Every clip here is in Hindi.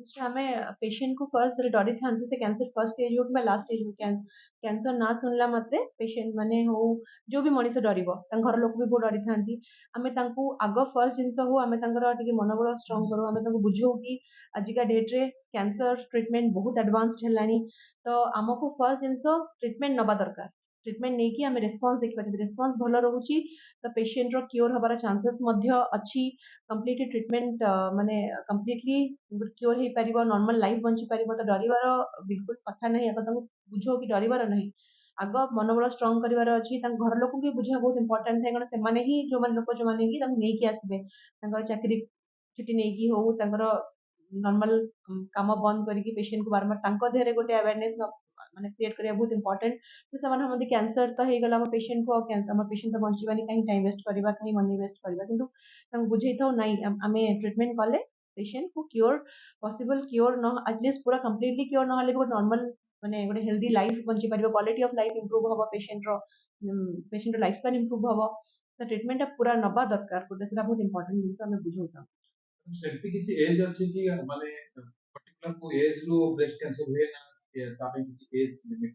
निश्चय आमे पेशेंट को फर्स्ट डरी था से कैंसर फर्स्ट स्टेज हो कि लास्ट स्टेज हो कैंसर ना सुनला मात्रे पेशेंट माने हो जो भी मनीष डरिबो घर लोक भी बहुत डरी था आमे तांको आग फर्स्ट जिनस हो आमे तांकर टिके मनोबल स्ट्रांग करू आमे तांको बुझो कि आजिका डेट रे कैंसर ट्रीटमेंट बहुत एडवांस्ड हेलानी तो आमको फर्स्ट जिनस ट्रीटमेंट नबा दरकार ट्रीटमेंट नहीं कि आमे रेस्पॉन्स देखि पाछे रेस्पॉन्स भलो रहउची तो पेशेंट रो क्योर हबार चांसेस मध्य अछि कंप्लीटली ट्रीटमेंट माने कंप्लीटली क्योर हो पार नॉर्मल लाइफ बंची पार तो डरबार बिल्कुल कथा नहीं आग बुझो कि डरबार नहीं आग मनोबल स्ट्रांग करार अच्छी घर लोक भी बुझा बहुत इंपोर्टेंट है कारण से ही जो लोक जो मैंने नहीं आसबे चाकरी छुट्टी नहीं हो नॉर्मल काम बंद करके पेशेंट को बार बार देहरे गोटे अवेयरनेस माने क्रिएट करिया बहुत इंपोर्टेंट तो से कैंसर तो हो गला पेशेंट को कैंसर पेशेंट तो बंचवानी कहीं टाइम वेस्ट करवा कहीं मनी वेस्ट करवा किंतु बुझे था नहीं आम ट्रीटमेंट कले पेशेंट को क्योर पॉसिबल क्योर न एटलिस्ट पूरा कंप्लीटली क्योर ना भी नॉर्मल माने गोटे हेल्दी लाइफ बंची पार क्वालिटी ऑफ लाइफ इम्प्रूव हम पेशेंट लाइफ स्पान इम्प्रूव हम तो ट्रीटमेंट पूरा नबा दरकार गोटे से बहुत इंपोर्टेंट जिन आम बुझाता सेमती किछि एज अछि कि माने पर्टिकुलर को एज रो ब्रेस्ट कैंसर हुए ना या तापे किछि एज लिमिट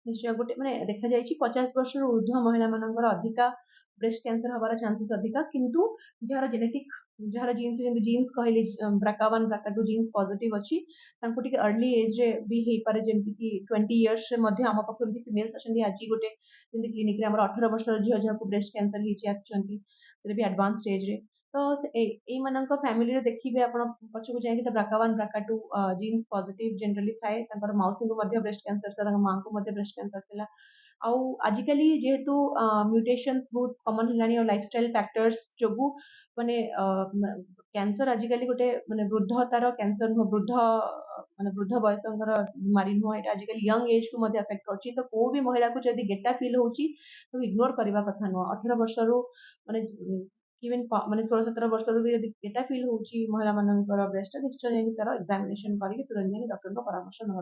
निश्चय गोटे मैंने देखा जाए 50 वर्ष ऊर्ध्व महिला मानकर अधिका ब्रेस्ट कैंसर हमारा चांसेस अधिका किंतु जार जेनेटिक जार जीन्स जीन्स कहली ब्राका1 ब्राका2 जीन्स पॉजिटिव अच्छी तांको टिके अर्ली एज रे भी हे पारे जेमति कि 20 इयर्स रे मध्य हम पाखु एमति फीमेल्स अछंती आज गोटे जेमति क्लिनिक रे हमर 18 वर्ष झियो जहाको ब्रेस्ट कैंसर हिची आछंती से भी एडवांस स्टेज रे तो ए मानक फैमिली रे देखिबे आपण पछकु जाय कि तो ब्राका1 ब्राका2 जीन्स पॉजिटिव जनरली थाए तांकर मौसी को मध्य ब्रेस्ट कैंसर था मां को मध्य ब्रेस्ट कैंसर थिला आउ आजिकली जेहेतु म्यूटेशंस बहुत कॉमन हेलानी और लाइफस्टाइल फैक्टर्स जोगु माने कैंसर आजिकली गोटे माने वृद्धतार कैंसर नुह वृद्ध माने वृद्ध बयसंकर बीमारी नुह एटा आजिकली यंग एज को मध्य अफेक्ट करछि तो को भी महिला को जदी गेटा फील होछि तो इग्नोर करबा कथा नुह 18 वर्ष रु माने इवन माने 16-17 वर्ष रु भी यदि गेटा फील होछि महिला मानकर ब्रेस्ट निश्चय तार एग्जामिनेशन करिक तुरंत डॉक्टर को परामर्श नवा